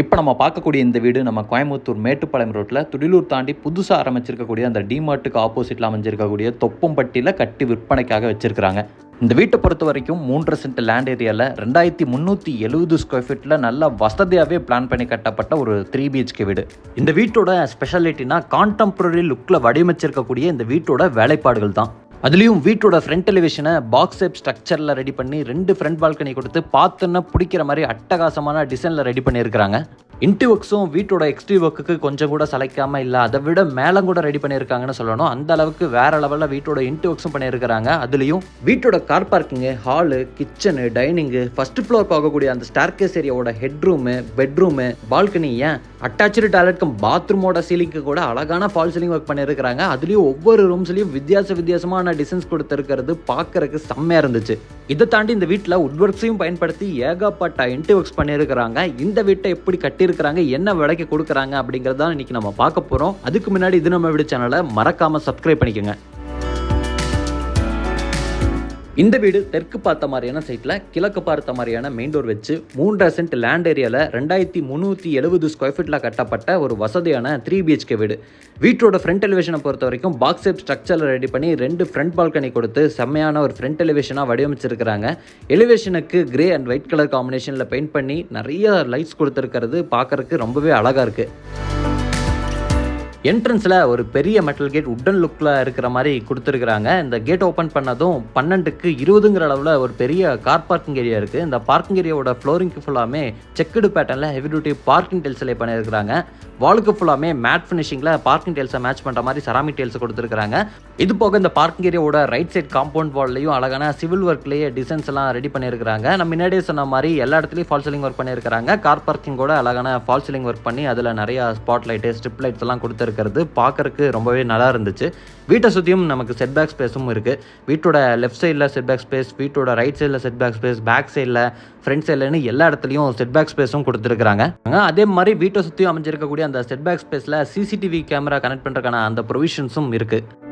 இப்போ நம்ம பார்க்கக்கூடிய இந்த வீடு நம்ம கோயம்புத்தூர் மேட்டுப்பாளையம் ரோட்டில் துடிலூர் தாண்டி புதுசாக ஆரம்பிச்சிருக்கக்கூடிய அந்த டிமார்ட்டுக்கு ஆப்போசிட்டில் அமைஞ்சிருக்கக்கூடிய தொப்பம்பட்டியில் கட்டி விற்பனைக்காக வச்சிருக்கிறாங்க. இந்த வீட்டை பொறுத்த வரைக்கும் 3.5 சென்ட் லேண்ட் ஏரியாவில் 2370 ஸ்கொயர் ஃபீட்டில் நல்லா வசதியாகவே பிளான் பண்ணி கட்டப்பட்ட ஒரு 3 BHK வீடு. இந்த வீட்டோட ஸ்பெஷாலிட்டினா கான்டெம்பரரி லுக்கில் வடிவமைச்சிருக்கக்கூடிய இந்த வீட்டோட வேலைப்பாடுகள் தான். அதுலேயும் வீட்டோட ஃப்ரண்ட் எலிவேஷனை பாக்ஸ் ஷேப் ஸ்ட்ரக்சரில் ரெடி பண்ணி 2 ஃப்ரண்ட் பால்கனி கொடுத்து பார்த்தோன்னா பிடிக்கிற மாதிரி அட்டகாசமான டிசைனில் ரெடி பண்ணியிருக்கிறாங்க. இன்டீரியர் ஒர்க்ஸும் வீட்டோட எக்ஸ்டீரியர் ஒர்க்குக்கு கொஞ்சம் கூட சளைக்காமல் இல்லை, அதை விட மேலே கூட ரெடி பண்ணியிருக்காங்கன்னு சொல்லணும். அந்த அளவுக்கு வேற லெவலில் வீட்டோட இன்டீரியர் ஒர்க்ஸும் பண்ணியிருக்கிறாங்க. அதுலேயும் வீட்டோட car parking, hall, kitchen, dining, first floor போகக்கூடிய அந்த ஸ்டார்கேஸ் ஏரியாவோட ஹெட்ரூமு, பெட்ரூமு, பால்கனி, ஏன் அட்டாச்சு டாய்லெட்க்கும் பாத்ரூமோட சீலிங்க்கு கூட அழகான ஃபால் சீலிங் ஒர்க் பண்ணியிருக்கிறாங்க. அதுலேயும் ஒவ்வொரு ரூம்ஸ்லையும் வித்தியாசமான டிசைன்ஸ் கொடுத்துருக்கிறது பார்க்கறதுக்கு செம்மையாக இருந்துச்சு. இதை தாண்டி இந்த வீட்டில் உட் ஒர்க்ஸையும் பயன்படுத்தி ஏகப்பட்ட இன்டீரியர் ஒர்க்ஸ் பண்ணியிருக்கிறாங்க. இந்த வீட்டை எப்படி கட்டியிருக்கிறாங்க, என்ன விலைக்கு கொடுக்குறாங்க அப்படிங்கிறதான் இன்னைக்கு நம்ம பார்க்க போகிறோம். அதுக்கு முன்னாடி இது நம்ம வீடு சேனலை மறக்காமல் சப்ஸ்கிரைப் பண்ணிக்கோங்க. இந்த வீடு தெற்கு பார்த்த மாதிரியான சைட்டில் கிழக்கு பார்த்த மாதிரியான மெயின் டோர் வச்சு 3.5 சென்ட் லேண்ட் ஏரியாவில் 2370 ஸ்கொயர் ஃபீட்டில் கட்டப்பட்ட ஒரு வசதியான 3 BHK வீடு. வீட்டோட ஃப்ரண்ட் எலிவேஷனை பொறுத்த வரைக்கும் பாக்ஸ் ஷேப் ஸ்ட்ரக்சரில் ரெடி பண்ணி 2 ஃப்ரண்ட் பால்கனி கொடுத்து செம்மையான ஒரு ஃப்ரண்ட் எலிவேஷனாக வடிவமைச்சிருக்கிறாங்க. எலிவேஷனுக்கு கிரே அண்ட் ஒயிட் கலர் காம்பினேஷனில் பெயிண்ட் பண்ணி நிறைய லைட்ஸ் கொடுத்துருக்கிறது பார்க்கறதுக்கு ரொம்பவே அழகாக இருக்குது. என்ட்ரன்ஸில் ஒரு பெரிய மெட்டல் கேட் உட்டன் லுக்கில் இருக்கிற மாதிரி கொடுத்துருக்குறாங்க. இந்த கேட் ஓப்பன் பண்ணதும் 12க்கு 20ங்கிற அளவில் ஒரு பெரிய கார் பார்க்கிங் ஏரியா இருக்குது. இந்த பார்க்கிங் ஏரியாவோட ஃப்ளோரிங்க்கு ஃபுல்லாமே செக்குடு பேட்டர்னில் ஹெவி டியூட்டி பார்க்கிங் டைல்ஸ் லே பண்ணியிருக்கிறாங்க. வாலுக்கு ஃபுல்லாமே மேட் ஃபினிஷிங்கில் பார்க்கிங் டைல்ஸை மேட்ச் பண்ணுற மாதிரி செராமிக் டைல்ஸ் கொடுத்துருக்காங்க. இது போக இந்த பார்க்கிங் ஏரியாவோட ரைட் சைட் காம்பவுண்ட் வால்லையும் அழகான சிவில் ஒர்க்லேயே டிசைன்ஸ் எல்லாம் ரெடி பண்ணியிருக்கிறாங்க. நம்ம முன்னாடியே சொன்ன மாதிரி எல்லா இடத்துலையும் ஃபால் சீலிங் ஒர்க் பண்ணியிருக்கிறாங்க. கார் பார்க்கிங்கோட அழகான ஃபால் சீலிங் ஒர்க் பண்ணி அதில் நிறையா ஸ்பாட் லைட்டு, ஸ்ட்ரிப் லைட்ஸ் எல்லாம் கொடுத்துருக்கிறது பார்க்கறதுக்கு ரொம்பவே நல்லா இருந்துச்சு. வீட்டை சுற்றியும் நமக்கு செட் பேக் ஸ்பேஸும் இருக்குது. வீட்டோட லெஃப்ட் சைடில் செட் பேக் ஸ்பேஸ், வீட்டோட ரைட் சைடில் செட் பேக் ஸ்பேஸ், பேக் சைடில், ஃப்ரண்ட் சைட்லன்னு எல்லா இடத்துலையும் செட் பேக் ஸ்பேஸும் கொடுத்துருக்காங்க. அதே மாதிரி வீட்டை சுற்றியும் அமைஞ்சிருக்கக்கூடிய அந்த செட் பேக் ஸ்பேஸில் CCTV கேமரா கனெக்ட் பண்ணுறதுக்கான அந்த ப்ரொவிஷன்ஸும் இருக்குது.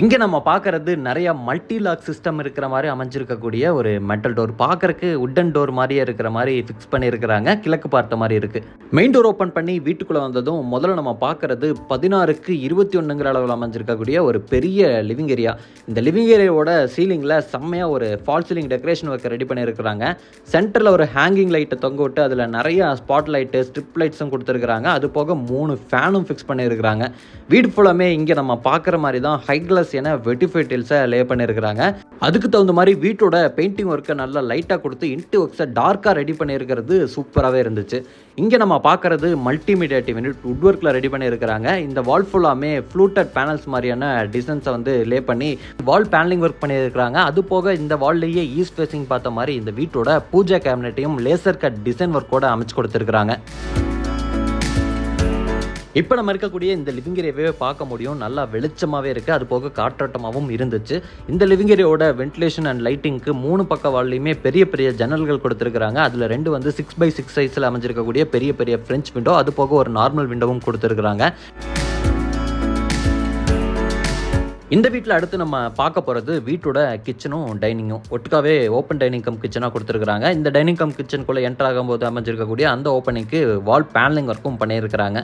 இங்கே நம்ம பார்க்கறது நிறைய மல்டி லாக் சிஸ்டம் இருக்கிற மாதிரி அமைஞ்சிருக்கக்கூடிய ஒரு மெட்டல் டோர். பார்க்கறக்கு உட்டன் டோர் மாதிரியே இருக்கிற மாதிரி ஃபிக்ஸ் பண்ணியிருக்கிறாங்க. கிழக்கு பார்த்த மாதிரி இருக்குது. மெயின் டோர் ஓப்பன் பண்ணி வீட்டுக்குள்ளே வந்ததும் முதல்ல நம்ம பார்க்கறது 16க்கு 21ங்கிற அளவில் அமைஞ்சிருக்கக்கூடிய ஒரு பெரிய லிவிங் ஏரியா. இந்த லிவிங் ஏரியாவோட சீலிங்கில் செம்மையாக ஒரு ஃபால் சீலிங் டெக்கரேஷன் ஒர்க்கை ரெடி பண்ணியிருக்கிறாங்க. சென்டரில் ஒரு ஹேங்கிங் லைட்டை தொங்க விட்டு அதில் நிறைய ஸ்பாட் லைட்டு, ஸ்ட்ரிப் லைட்ஸும் கொடுத்துருக்குறாங்க. அது போக 3 ஃபேனும் ஃபிக்ஸ் பண்ணியிருக்கிறாங்க. வீடு ஃபுல்லாமே இங்கே நம்ம பார்க்குற மாதிரி தான் ஹை கிளாஸ் என வெட்டிஃபை டைல்ஸை லே பண்ணியிருக்கிறாங்க. அதுக்கு தகுந்த மாதிரி வீட்டோட பெயிண்டிங் ஒர்க்கை நல்லா லைட்டாக கொடுத்து இன்டீரியர் ஒர்க்ஸை டார்க்காக ரெடி பண்ணியிருக்கிறது சூப்பராகவே இருந்துச்சு. இங்கே நம்ம பார்க்குறது மல்டிமீடியா டிவி உட் ஒர்க்கில் ரெடி பண்ணியிருக்கிறாங்க. இந்த வால் ஃபுல்லாமே ஃப்ளூட்டட் பேனல்ஸ் மாதிரியான டிசைன்ஸை வந்து லே பண்ணி வால் பேனலிங் ஒர்க் பண்ணியிருக்கிறாங்க. அது போக இந்த வால்லையே ஈஸ்ட் ஃபேஸிங் பார்த்த மாதிரி இந்த வீட்டோட பூஜா கேபினட்டையும் லேசர் கட் டிசைன் ஒர்க்கோட அமைச்சு கொடுத்துருக்குறாங்க. இப்போ நம்ம இருக்கக்கூடிய இந்த லிவிங் ஏரியாவே பார்க்க முடியும். நல்லா வெளிச்சமாகவே இருக்குது. அது போக காற்றோட்டமாகவும் இருந்துச்சு. இந்த லிவிங் ஏரியாவோட வென்டிலேஷன் அண்ட் லைட்டிங்க்கு 3 பக்க வால்லையுமே பெரிய பெரிய ஜன்னல்கள் கொடுத்துருக்காங்க. அதில் 2 வந்து 6x6 சைஸில் அமைஞ்சிருக்கக்கூடிய பெரிய பெரிய ஃப்ரெஞ்ச் விண்டோ, அது போக ஒரு நார்மல் விண்டோவும் கொடுத்துருக்குறாங்க. இந்த வீட்டில் அடுத்து நம்ம பார்க்க போகிறது வீட்டோட கிச்சனும் டைனிங்கும் ஒட்டுக்காவே ஓப்பன் டைனிங் கம் கிச்சனாக கொடுத்துருக்குறாங்க. இந்த டைனிங் கம் கிச்சனுக்குள்ளே என்டர் ஆகும்போது அமைஞ்சிருக்கக்கூடிய அந்த ஓப்பனிங்க்கு வால் பேனலிங் ஒர்க்கும் பண்ணியிருக்கிறாங்க.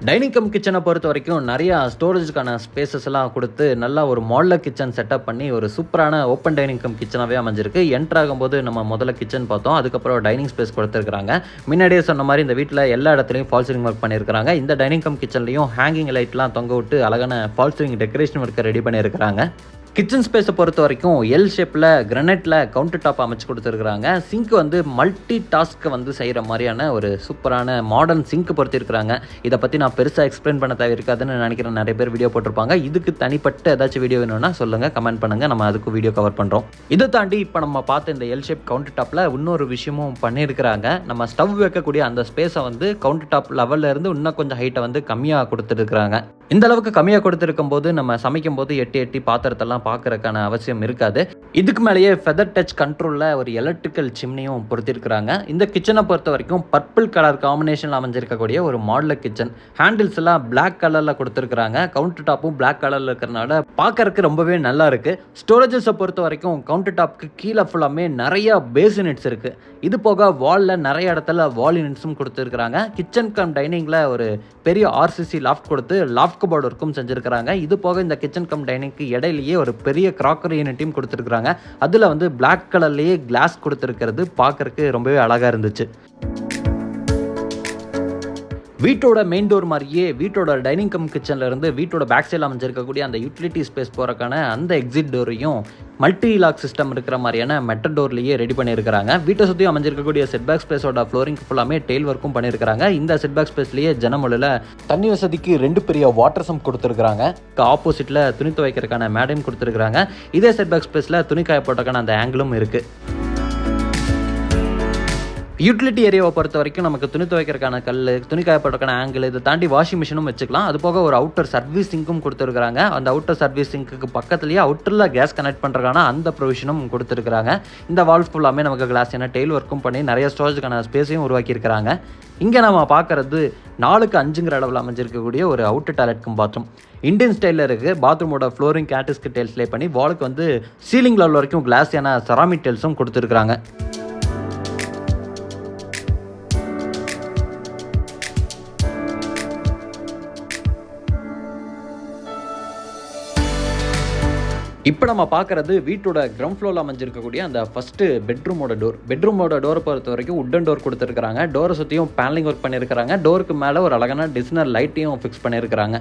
டைனிங் கம் கிச்சனை பொறுத்த வரைக்கும் நிறையா ஸ்டோரேஜுக்கான ஸ்பேசஸ் எல்லாம் கொடுத்து நல்லா ஒரு மாடலர் கிச்சன் செட்டப் பண்ணி ஒரு சூப்பரான ஓப்பன் டைனிங் கம் கிச்சனாகவே அமைஞ்சிருக்கு. என்டர் ஆகும்போது நம்ம முதல்ல கிச்சன் பார்த்தோம், அதுக்கப்புறம் டைனிங் ஸ்பேஸ் கொடுத்துருக்காங்க. முன்னாடியே சொன்ன மாதிரி இந்த வீட்டில் எல்லா இடத்துலையும் ஃபால் சீலிங் ஒர்க் பண்ணியிருக்காங்க. இந்த டைனிங் கம் கிச்சன்லையும் ஹேங்கிங் லைட்லாம் தொங்க விட்டு அழகான ஃபால் சீலிங் டெக்கரேஷன் ஒர்க்கை ரெடி பண்ணியிருக்கிறாங்க. கிச்சன் ஸ்பேஸை பொறுத்த வரைக்கும் எல் ஷேப்பில் கிரனைட்டில் கவுண்டர் டாப் அமைச்சு கொடுத்துருக்குறாங்க. சிங்க் வந்து மல்டி டாஸ்க்கை வந்து செய்கிற மாதிரியான ஒரு சூப்பரான மாடர்ன் சிங்க் பொறுத்திருக்கிறாங்க. இதை பற்றி நான் பெருசாக எக்ஸ்பிளைன் பண்ண தேவை இருக்காதுன்னு நினைக்கிறேன். நிறைய பேர் வீடியோ போட்டிருப்பாங்க. இதுக்கு தனிப்பட்ட ஏதாச்சும் வீடியோ வேணும்னா சொல்லுங்கள், கமெண்ட் பண்ணுங்கள், நம்ம அதுக்கு வீடியோ கவர் பண்ணுறோம். இதை தாண்டி இப்போ நம்ம பார்த்த இந்த எல் ஷேப் கவுண்டர் டாப்பில் இன்னொரு விஷயமும் பண்ணியிருக்கிறாங்க. நம்ம ஸ்டவ் வைக்கக்கூடிய அந்த ஸ்பேஸை வந்து கவுண்டர் டாப் லெவலில் இருந்து இன்னும் கொஞ்சம் ஹைட்டை வந்து கம்மியாக கொடுத்துருக்குறாங்க. இந்த அளவுக்கு கம்மியாக கொடுத்துருக்கும் போது நம்ம சமைக்கும் போது எட்டி பாத்திரத்தெல்லாம் பார்க்கறதுக்கான அவசியம் இருக்காது. இதுக்கு மேலேயே ஃபெதர் டச் கண்ட்ரோலில் ஒரு எலக்ட்ரிக்கல் சிம்னியும் பொறுத்திருக்கிறாங்க. இந்த கிச்சனை பொறுத்த வரைக்கும் பர்பிள் கலர் காம்பினேஷனில் அமைஞ்சிருக்கக்கூடிய ஒரு மாடலர் கிச்சன். ஹேண்டில்ஸ் எல்லாம் பிளாக் கலரில் கொடுத்துருக்குறாங்க. கவுண்டர் டாப்பும் பிளாக் கலரில் இருக்கிறனால பார்க்கறதுக்கு ரொம்பவே நல்லா இருக்குது. ஸ்டோரேஜஸை பொறுத்த வரைக்கும் கவுண்டர் டாப்புக்கு கீழே ஃபுல்லாமே நிறையா பேஸ் யூனிட்ஸ் இருக்குது. இது போக வாலில் நிறைய இடத்துல வால் யூனிட்ஸும் கொடுத்துருக்குறாங்க. கிச்சன் கம் டைனிங்கில் ஒரு பெரிய ஆர்சிசி லாஃப்ட் கொடுத்து லாஃப்ட் கபோர்ட் ஒர்க்கும் செஞ்சுருக்கிறாங்க. இது போக இந்த கிச்சன் கம் டைனிங்க்கு இடையிலேயே ஒரு பெரிய கிராக்கரி யூனிட்டையும் கொடுத்துருக்குறாங்க. அதில் வந்து பிளாக் கலர்லேயே கிளாஸ் கொடுத்துருக்கிறது பார்க்கறதுக்கு ரொம்பவே அழகாக இருந்துச்சு. வீட்டோட மெயின் டோர் மாதிரியே வீட்டோட டைனிங் கம் கிச்சனில் இருந்து வீட்டோட பேக் சைடில் அமைஞ்சிருக்கக்கூடிய அந்த யூட்டிலிட்டி ஸ்பேஸ் போகிறக்கான அந்த எக்ஸிட் டோரையும் மல்டி லாக் சிஸ்டம் இருக்கிற மாதிரியான மெட்டல் டோர்லேயே ரெடி பண்ணியிருக்கிறாங்க. வீட்டை சுற்றி அமைஞ்சிருக்கக்கூடிய செட்பேக் ஸ்பேஸோட ஃப்ளோரிங் ஃபுல்லாமே டெயில் ஒர்க்கும் பண்ணியிருக்கிறாங்க. இந்த செட்பேக் ஸ்பேஸ்லேயே ஜனமொழியில் தண்ணி வசதிக்கு 2 பெரிய வாட்டர் சம்ப் கொடுத்துருக்காங்க. ஆப்போசிட்டில் துணி துவைக்கிறதுக்கான மேடையும் கொடுத்துருக்காங்க. இதே செட்பேக் ஸ்பேஸில் துணி காய போட்டக்கான அந்த ஆங்கிளும் இருக்குது. யூட்டிலிட்டி ஏரியாவை பொறுத்த வரைக்கும் நமக்கு துணி துவைக்கிறதுக்கான கல், துணி காயப்பட்டக்கான ஆங்கிள், இதை தாண்டி வாஷிங் மிஷினும் வச்சுக்கலாம். அது போக ஒரு அவுட்டர் சர்வீஸ் சிங்க்கும் கொடுத்துருக்காங்க. அந்த அவுட்டர் சர்வீஸ் சிங்க்கு பக்கத்துலேயே அவுட்டரில் கேஸ் கனெக்ட் பண்ணுறதுக்கான அந்த ப்ரொவிஷனும் கொடுத்துருக்காங்க. இந்த வால்ஸ் ஃபுல்லாமே நமக்கு கிளாஸ் ஏன்னா டெயில் ஒர்க்கும் பண்ணி நிறைய ஸ்டோரேஜுக்கான ஸ்பேஸையும் உருவாக்கியிருக்கிறாங்க. இங்கே நம்ம பார்க்குறது 4x5 அளவில் அமைஞ்சிருக்கக்கூடிய ஒரு outer toilet cum bathroom. Indian ஸ்டைலில் இருக்குது. பாத்ரூமோட ஃப்ளோரிங் கேட்டிஸ்க்கு டெயில்ஸ் லே பண்ணி வாலுக்கு வந்து சீலிங் லெவல் வரைக்கும் கிளாஸ் ஏன்னா செராமிக் டெயில்ஸும் கொடுத்துருக்காங்க. இப்போ நம்ம பார்க்குறது வீட்டோட கிரவுண்ட் ஃப்ளோரில் அமைஞ்சிருக்கக்கூடிய அந்த ஃபஸ்ட்டு பெட்ரூமோட டோர். பெட்ரூமோட டோரை பொறுத்த வரைக்கும் உட்டன் டோர் கொடுத்துருக்காங்க. டோரை சுற்றியும் பேனலிங் ஒர்க் பண்ணியிருக்கிறாங்க. டோருக்கு மேலே ஒரு அழகான டிசைனர் லைட்டையும் ஃபிக்ஸ் பண்ணியிருக்கிறாங்க.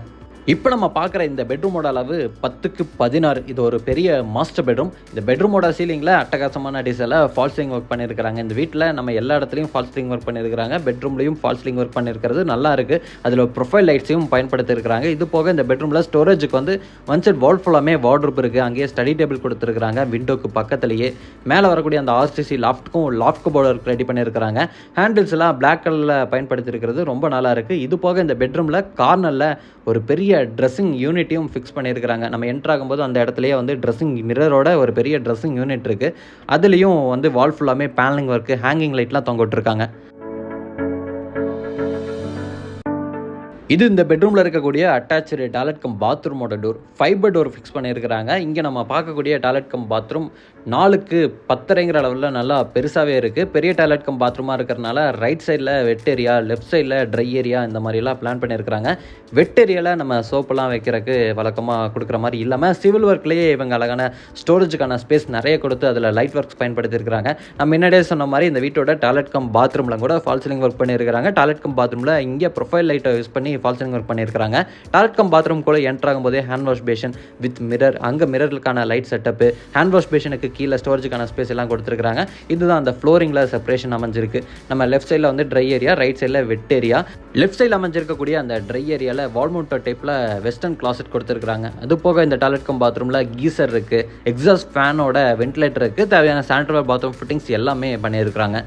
இப்போ நம்ம பார்க்குற இந்த பெட்ரூமோட அளவு 10x16. இது ஒரு பெரிய மாஸ்டர் பெட்ரூம். இந்த பெட்ரூமோட சீலிங்கில் அட்டகாசமான டிசைனில் ஃபால் சீலிங் ஒர்க் பண்ணியிருக்கிறாங்க. இந்த வீட்டில் நம்ம எல்லா இடத்துலையும் ஃபால் சீலிங் ஒர்க் பண்ணியிருக்கிறாங்க. பெட்ரூம்லையும் ஃபால் சீலிங் ஒர்க் பண்ணியிருக்கிறது நல்லா இருக்குது. அதில் ப்ரொஃபைல் லைட்ஸையும் பயன்படுத்தியிருக்கிறாங்க. இது போக இந்த பெட்ரூமில் ஸ்டோரேஜுக்கு வந்து ஒன் சைட் வால் ஃபுல்லாமே வார்ட்ரோப் இருக்குது. அங்கேயே ஸ்டடி டேபிள் கொடுத்துருக்காங்க. விண்டோக்கு பக்கத்துலேயே மேலே வரக்கூடிய அந்த ஆர்சிசி லாஃப்ட்டுக்கும் லாஃப்ட் கபோர்ட் ரெடி பண்ணியிருக்கிறாங்க. ஹேண்டில்ஸ் எல்லாம் பிளாக் கலரில் பயன்படுத்தியிருக்கிறது ரொம்ப நல்லா இருக்குது. இது போக இந்த பெட்ரூமில் கார்னரில் ஒரு பெரிய ட்ரெஸ்ஸிங் யூனிட்டையும் ஃபிக்ஸ் பண்ணியிருக்கிறாங்க. நம்ம என்ட்ரு ஆகும்போது அந்த இடத்துலையே வந்து ட்ரெஸ்ஸிங் மிரரோட ஒரு பெரிய ட்ரெஸ்ஸிங் யூனிட் இருக்குது. அதுலேயும் வந்து வால் ஃபுல்லாமே பேனலிங் ஒர்க்கு, ஹேங்கிங் லைட்லாம் தொங்க விட்டுருக்காங்க. இது இந்த பெட்ரூமில் இருக்கக்கூடிய அட்டாச்சு டாய்லெட் கம் பாத்ரூமோட டோர். ஃபைபர் டோர் ஃபிக்ஸ் பண்ணியிருக்கிறாங்க. இங்கே நம்ம பார்க்கக்கூடிய டாய்லெட் கம் பாத்ரூம் 4x10 அளவில் நல்லா பெருசாகவே இருக்குது. பெரிய டாய்லெட் கம் பாத்ரூமாக இருக்கிறனால ரைட் சைடில் வெட் ஏரியா, லெஃப்ட் சைடில் ட்ரை ஏரியா இந்த மாதிரிலாம் பிளான் பண்ணியிருக்கிறாங்க. வெட் ஏரியாவில் நம்ம சோப்பெல்லாம் வைக்கிறதுக்கு வழக்கமாக கொடுக்குற மாதிரி இல்லாமல் சிவில் ஒர்க்லேயே இவங்க அழகான ஸ்டோரேஜுக்கான ஸ்பேஸ் நிறைய கொடுத்து அதில் லைட் ஒர்க்ஸ் பயன்படுத்தியிருக்கிறாங்க. நம்ம முன்னாடியே சொன்ன மாதிரி இந்த வீட்டோட டாய்லெட் கம் பாத்ரூமில் கூட ஃபால் சீலிங் ஒர்க் பண்ணியிருக்கிறாங்க. டாய்லெட் கம் பாத்ரூமில் இங்கே ப்ரொஃபைல் லைட்டை யூஸ் பண்ணி ஃபால் சீலிங் ஒர்க் பண்ணியிருக்காங்க. டாய்லெட் கம் பாத்ரூம் கூட என்ட்ரு ஆகும்போதே hand wash basin with mirror, அங்கே மிரருக்கான லைட் செட்டப்பு, ஹேண்ட் வாஷ் பேஷனுக்கு கீழே ஸ்டோரேஜுக்கான ஸ்பேஸ் எல்லாம் கொடுத்துருக்காங்க. இதுதான் அந்த ஃப்ளோரிங்கில் செப்பரேஷன் அமைஞ்சிருக்கு. நம்ம லெஃப்ட் சைடில் வந்து ட்ரை ஏரியா, ரைட் சைடில் வெட் ஏரியா. லெஃப்ட் சைடில் அமைஞ்சிருக்கக்கூடிய அந்த ட்ரை ஏரியாவில் வால் மவுண்டட் டைப்பில் வெஸ்டர்ன் கிளாசெட் கொடுத்துருக்காங்க. அது போக இந்த டாய்லெட் கம் பாத்ரூமில் கீசர் இருக்குது, எக்ஸாஸ்ட் ஃபேனோட வென்டிலேட்டர் இருக்குது, தேவையான சானிட்டரி பாத்ரூம் ஃபிட்டிங்ஸ் எல்லாமே பண்ணியிருக்கிறாங்க.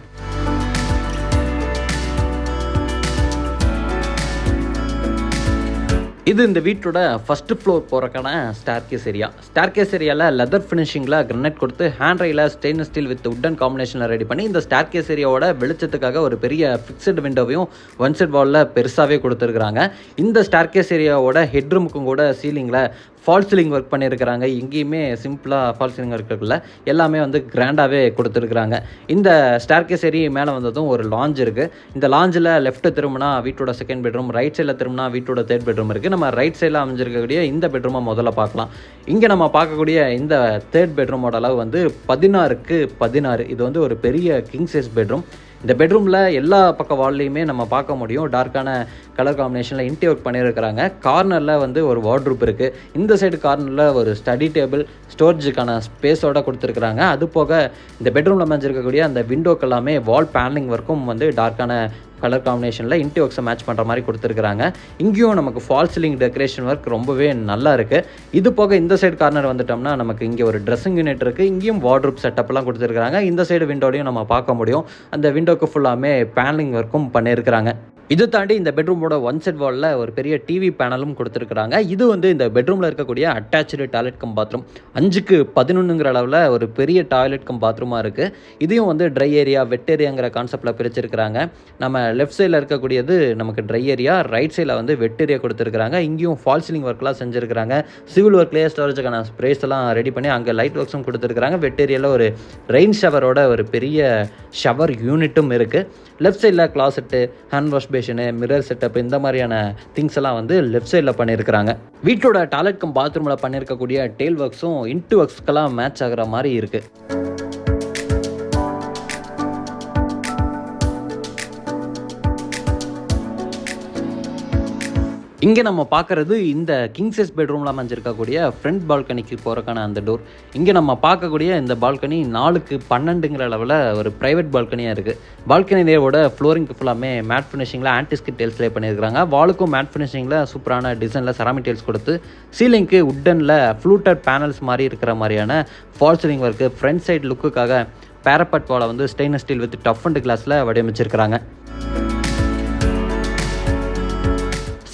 இது இந்த வீட்டோட ஃபஸ்ட்டு ஃப்ளோர் போகிறக்கான ஸ்டேர்கேஸ் ஏரியா. ஸ்டேர்கேஸ் ஏரியாவில் லெதர் ஃபினிஷிங்கில் கிரனைட் கொடுத்து ஹேண்ட் ரயில ஸ்டெயின்லெஸ் ஸ்டீல் வித் உட்டன் காம்பினேஷனில் ரெடி பண்ணி இந்த ஸ்டேர்கேஸ் ஏரியாவோட வெளிச்சத்துக்காக ஒரு பெரிய ஃபிக்ஸட் விண்டோவையும் ஒன் சைட் வாலில் பெருசாகவே கொடுத்துருக்குறாங்க. இந்த ஸ்டேர்கேஸ் ஏரியாவோட ஹெட்ரூமுக்கும் கூட சீலிங்கில் ஃபால் சீலிங் ஒர்க் பண்ணியிருக்கிறாங்க. எங்கேயுமே சிம்பிளாக ஃபால் சீலிங் ஒர்க்குள்ள எல்லாமே வந்து கிராண்டாகவே கொடுத்துருக்குறாங்க. இந்த ஸ்டேர்கேஸ் ஏரியா மேலே வந்ததும் ஒரு லாஞ்ச் இருக்குது. இந்த லாஞ்சில் லெஃப்ட் திரும்பினா வீட்டோட செகண்ட் பெட்ரூம், ரைட் சைடில் திரும்பினா வீட்டோட தேர்ட் பெட்ரூம் இருக்குது. நம்ம ரைட் சைடில் அமைஞ்சிருக்கக்கூடிய இந்த பெட்ரூமை முதல்ல பார்க்கலாம். இங்கே நம்ம பார்க்கக்கூடிய இந்த தேர்ட் பெட்ரூமோட அளவு வந்து 16x16. இது வந்து ஒரு பெரிய கிங் சைஸ் பெட்ரூம். இந்த பெட்ரூமில் எல்லா பக்க வால்லையுமே நம்ம பார்க்க முடியும் டார்க்கான கலர் காம்பினேஷனில் இன்டி ஒர்க் பண்ணியிருக்கிறாங்க. கார்னரில் வந்து ஒரு வார்ட்ரூப் இருக்குது. இந்த சைடு கார்னரில் ஒரு ஸ்டடி டேபிள் ஸ்டோரேஜுக்கான ஸ்பேஸோட கொடுத்துருக்குறாங்க. அது போக இந்த பெட்ரூமில் அமைஞ்சிருக்கக்கூடிய அந்த விண்டோக்கு எல்லாமே வால் பேனலிங் ஒர்க்கும் வந்து டார்க்கான கலர் காம்பினேஷனில் இன்டி ஒர்க்ஸை மேட்ச் பண்ணுற மாதிரி கொடுத்துருக்குறாங்க. இங்கேயும் நமக்கு ஃபால் சீலிங் டெக்கரேஷன் ஒர்க் ரொம்பவே நல்லா இருக்குது. இது போக இந்த சைடு கார்னர் வந்துட்டோம்னா நமக்கு இங்கே ஒரு ட்ரெஸ்ஸிங் யூனிட் இருக்குது. இங்கேயும் வார்ட்ரூப் செட்டப்லாம் கொடுத்துருக்குறாங்க. இந்த சைடு விண்டோடையும் நம்ம பார்க்க முடியும். அந்த விண்டோக்கு ஃபுல்லாமே பேனலிங் ஒர்க்கும் பண்ணியிருக்கிறாங்க. இது தாண்டி இந்த பெட்ரூமோட ஒன் சைட் வாலில் ஒரு பெரிய டிவி பேனலும் கொடுத்துருக்குறாங்க. இது வந்து இந்த பெட்ரூமில் இருக்கக்கூடிய அட்டாச்சு டாய்லெட் கம் பாத்ரூம் 5க்கு 11ங்கிற அளவில் ஒரு பெரிய டாய்லெட் கம் பாத்ரூமாக இருக்குது. இதையும் வந்து ட்ரை ஏரியா வெட் ஏரியாங்கிற கான்செப்டில் பிரிச்சிருக்கிறாங்க. நம்ம லெஃப்ட் சைடில் இருக்கக்கூடியது நமக்கு ட்ரை ஏரியா, ரைட் சைடில் வந்து வெட் ஏரியா கொடுத்துருக்குறாங்க. இங்கேயும் ஃபால் சீலிங் ஒர்க்லாம் செஞ்சுருக்கிறாங்க. சிவில் ஒர்க்லேயே ஸ்டோரேஜுக்கான ஸ்ப்ரேஸ் எல்லாம் ரெடி பண்ணி அங்கே லைட் ஒர்க்ஸும் கொடுத்துருக்குறாங்க. வெட் ஏரியாவில் ஒரு ரெயின் ஷவரோட ஒரு பெரிய ஷவர் யூனிட்டும் இருக்குது. லெஃப்ட் சைடில் closet, hand wash basin, mirror setup இந்த மாதிரியான திங்ஸ் எல்லாம் வந்து லெஃப்ட் சைடில் பண்ணியிருக்கிறாங்க. வீட்டோட டாய்லெட் கம் பாத்ரூமில் பண்ணியிருக்கக்கூடிய டெயில் ஒர்க்ஸும் இன்ட்டு ஒர்க்ஸ்க்கெல்லாம் மேட்ச் ஆகிற மாதிரி இருக்குது. இங்கே நம்ம பார்க்குறது இந்த கிங் சைஸ் பெட்ரூமில் அமைஞ்சிருக்கக்கூடிய ஃப்ரண்ட் பால்கனிக்கு போகிறக்கான அந்த டோர். இங்கே நம்ம பார்க்கக்கூடிய இந்த பால்கனி 4க்கு 12ங்கிற அளவில் ஒரு ப்ரைவேட் பால்கனியாக இருக்குது. பால்கனியோட ஃப்ளோரிங்க்கு ஃபுல்லாமே மேட் ஃபினிஷிங்கில் ஆன்டிஸ்கிட் டைல்ஸ் லே பண்ணியிருக்காங்க. வாலுக்கும் மேட் ஃபினிஷிங்கில் சூப்பரான டிசைனில் செராமிக் டைல்ஸ் கொடுத்து சீலிங்க்கு உட்டனில் ஃப்ளூட்டட் பேனல்ஸ் மாதிரி இருக்கிற மாதிரியான false ceiling work. Front side லுக்குக்காக பேரப்பட் வாலை வந்து stainless steel with tough and கிளாஸில் வடிவமைச்சிருக்கிறாங்க.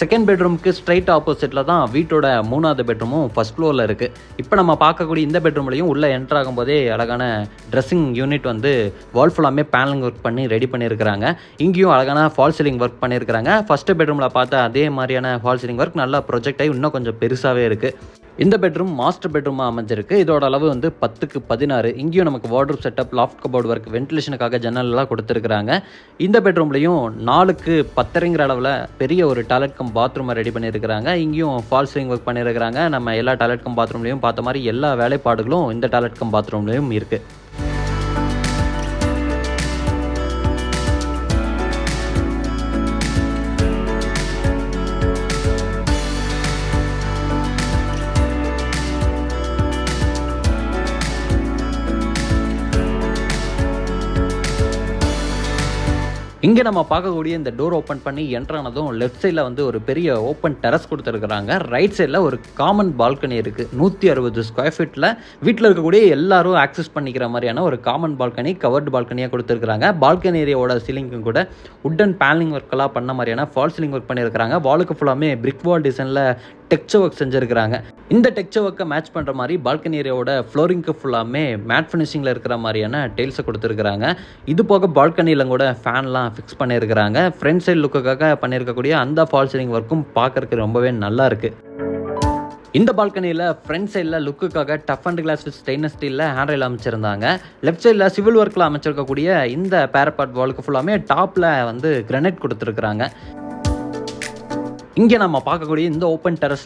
செகண்ட் பெட்ரூமுக்கு ஸ்ட்ரைட் ஆப்போசிட்டில் தான் வீட்டோட 3வது பெட்ரூமும் ஃபஸ்ட் ஃப்ளோரில் இருக்குது. இப்போ நம்ம பார்க்கக்கூடிய இந்த பெட்ரூம்லையும் உள்ளே என்ட்ரு ஆகும்போதே அழகான ட்ரெஸ்ஸிங் யூனிட் வந்து வால் ஃபுல்லாமே பேனலிங் ஒர்க் பண்ணி ரெடி பண்ணியிருக்கிறாங்க. இங்கேயும் அழகான ஃபால் சீலிங் ஒர்க் பண்ணியிருக்கிறாங்க. ஃபஸ்ட்டு பெட்ரூமில் பார்த்த அதே மாதிரியான ஃபால் சீலிங் ஒர்க் நல்லா ப்ரொஜெக்ட் ஆகி இன்னும் கொஞ்சம் பெருசாகவே இருக்குது. இந்த பெட்ரூம் மாஸ்டர் பெட்ரூமாக அமைஞ்சிருக்கு. இதோட அளவு வந்து 10க்கு 16. இங்கேயும் நமக்கு wardrobe setup, loft cupboard work, வென்டிலேஷனுக்காக ஜன்னல்லாம் கொடுத்துருக்குறாங்க. இந்த பெட்ரூம்லையும் 4க்கு 10ங்கிற அளவில் பெரிய ஒரு டாய்லெட் கம் பாத்ரூமை ரெடி பண்ணியிருக்கிறாங்க. இங்கேயும் ஃபால் சீலிங் ஒர்க் பண்ணியிருக்கிறாங்க. நம்ம எல்லா டாய்லெட் கம் பாத்ரூம்லையும் பார்த்த மாதிரி எல்லா வேலைப்பாடுகளும் இந்த டாய்லெட் கம் பாத்ரூம்லையும் இருக்குது. இங்கே நம்ம பார்க்கக்கூடிய இந்த டோர் ஓப்பன் பண்ணி என்ட்ரானதும் லெஃப்ட் சைடில் வந்து ஒரு பெரிய ஓப்பன் டெரஸ் கொடுத்துருக்குறாங்க. ரைட் சைடில் ஒரு காமன் பால்கனி இருக்குது. 160 ஸ்கொயர் ஃபீட்டில் வீட்டில் இருக்கக்கூடிய எல்லாரும் ஆக்சஸ் பண்ணிக்கிற மாதிரியான ஒரு காமன் பால்கனி, கவர்டு பால்கனியாக கொடுத்துருக்குறாங்க. பால்கனி ஏரியாவோட சீலிங்கும் கூட உட்டன் பேனலிங் ஒர்க்கெல்லாம் பண்ண மாதிரியான ஃபால் சீலிங் ஒர்க் பண்ணியிருக்கிறாங்க. வாலுக்கு ஃபுல்லாமே பிரிக் வால் டிசைனில் டெக்ஸ்சர் ஒர்க் செஞ்சுருக்கிறாங்க. இந்த டெக்ஸ்சர் ஒர்க்கை மேட்ச் பண்ணுற மாதிரி பால்கனி ஏரியாவோட ஃப்ளோரிங்க்கு ஃபுல்லாமே மேட் ஃபினிஷிங்கில் இருக்கிற மாதிரியான டைல்ஸை கொடுத்துருக்குறாங்க. இது போக பால்கனியில் கூட ஃபேன்லாம் ஃபிக்ஸ் பண்ணியிருக்கிறாங்க. ஃப்ரண்ட் சைடு லுக்குக்காக பண்ணியிருக்கக்கூடிய அந்த ஃபால் சீலிங் ஒர்க்கும் பார்க்கறதுக்கு ரொம்பவே நல்லா இருக்குது. இந்த பால்கனியில் ஃப்ரண்ட் சைடில் லுக்குக்காக tough and glass with stainless ஸ்டீலில் ஹேண்ட்ரைல் அமைச்சிருந்தாங்க. லெஃப்ட் சைடில் சிவில் ஒர்க்கில் அமைச்சிருக்கக்கூடிய இந்த பேரப்பாட் வாலுக்கு ஃபுல்லாமே டாப்பில் வந்து கிரானைட் கொடுத்துருக்குறாங்க. இங்கே நம்ம பார்க்கக்கூடிய இந்த ஓப்பன் டெரஸ்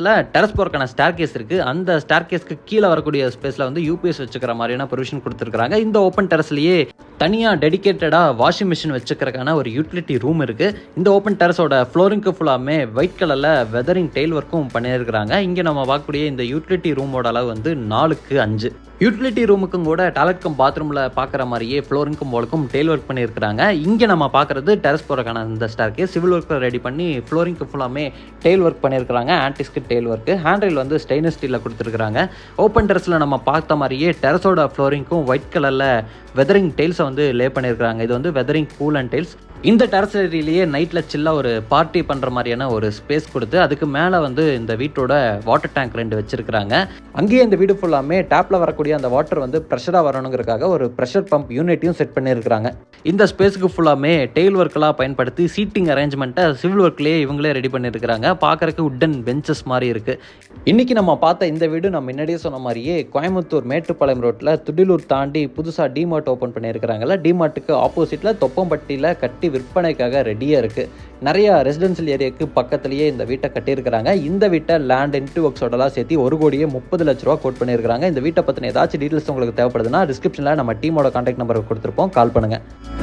போகிறக்கான ஸ்டேர் கேஸ் இருக்குது. அந்த ஸ்டேர் கேஸ்க்கு கீழே வரக்கூடிய ஸ்பேஸில் வந்து யூபிஎஸ் வச்சுக்கிற மாதிரியான ப்ரொவிஷன் கொடுத்துருக்காங்க. இந்த ஓப்பன் டெரஸ்லேயே தனியாக டெடிக்கேட்டடாக வாஷிங் மிஷின் வச்சுக்கிறக்கான ஒரு யூட்டிலிட்டி ரூம் இருக்குது. இந்த ஓப்பன் டெரஸோட ஃப்ளோரிங்க்கு ஃபுல்லாமே ஒயிட் கலரில் வெதரிங் டெயில் ஒர்க்கும் பண்ணியிருக்கிறாங்க. இங்கே நம்ம பார்க்கக்கூடிய இந்த யூட்டிலிட்டி ரூமோட அளவு வந்து 4க்கு 5. யூட்டிலிட்டி ரூமுக்கும் கூட டாய்லெட் கம் பாத்ரூமில் பார்க்குற மாதிரியே ஃப்ளோரிங்க்கும் வாலுக்கும் டெயில் ஒர்க் பண்ணியிருக்கிறாங்க. இங்கே நம்ம பார்க்குறது டெரஸ் போகிறக்கான இந்த ஸ்டார் கேஸ் சிவில் ஒர்க்கை ரெடி பண்ணி ஃப்ளோரிங்க்கு ஃபுல்லாமே டெயில் ஒர்க் பண்ணியிருக்கிறாங்க. ஆன்டிஸ்கிட் டெயில் ஒர்க்கு, ஹேண்ட்ரைல் வந்து ஸ்டெயின்லெஸ் ஸ்டீலில் கொடுத்துருக்காங்க. ஓப்பன் டெரஸில் நம்ம பார்த்த மாதிரியே டெரஸோட ஃப்ளோரிங்க்கும் ஒயிட் கலரில் வெதரிங் டெயில்ஸை வந்து லே பண்ணியிருக்கிறாங்க. இது வந்து வெதரிங் கூல் அண்ட் டெயில்ஸ். இந்த டெரஸ் ஏரியிலேயே நைட்டில் சில்லாக ஒரு பார்ட்டி பண்ணுற மாதிரியான ஒரு ஸ்பேஸ் கொடுத்து அதுக்கு மேலே வந்து இந்த வீட்டோட வாட்டர் டேங்க் 2 வச்சுருக்கிறாங்க. அங்கேயே இந்த வீடு ஃபுல்லாமே டேப்பில் வரக்கூடிய அந்த வாட்டர் வந்து ப்ரெஷராக வரணுங்கிறதுக்காக ஒரு ப்ரெஷர் பம்ப் யூனிட்டையும் செட் பண்ணியிருக்கிறாங்க. இந்த ஸ்பேஸுக்கு ஃபுல்லாமே டெயில் ஒர்க்கெல்லாம் பயன்படுத்தி சீட்டிங் அரேஞ்ச்மெண்ட்டை சிவில் ஒர்க்லேயே இவங்களே ரெடி பண்ணியிருக்கிறாங்க. பார்க்குறக்கு உட்டன் பெஞ்சஸ் மாதிரி இருக்குது. இன்றைக்கி நம்ம பார்த்த இந்த வீடு நம்ம முன்னாடியே சொன்ன மாதிரியே கோயம்புத்தூர் மேட்டுப்பாளையம் ரோட்டில் துடிலூர் தாண்டி புதுசாக டிமார்ட் ஓப்பன் பண்ணியிருக்கிறாங்கல்ல. டிமார்ட்டுக்கு ஆப்போசிட்டில் தொப்பம்பட்டியில் கட்டி விற்பனைக்காக ரெடியாக இருக்குது. நிறைய ரெசிடென்ஷியல் ஏரியாவுக்கு பக்கத்துலேயே இந்த வீட்டை கட்டியிருக்கிறாங்க. இந்த வீட்டை லேண்ட் இன்ட்டு ஒர்க்ஸோடலாம் சேர்த்து 1,30 லட்ச ரூபா கோட் பண்ணியிருக்கிறாங்க. இந்த வீட்டை பற்றின ஏதாச்சும் டீட்டெயில்ஸ் உங்களுக்கு தேவைப்படுதுன்னா டிஸ்கிரிப்ஷனில் நம்ம டீமோட கான்டாக்ட் நம்பருக்கு கொடுத்துருப்போம், கால் பண்ணுங்கள்.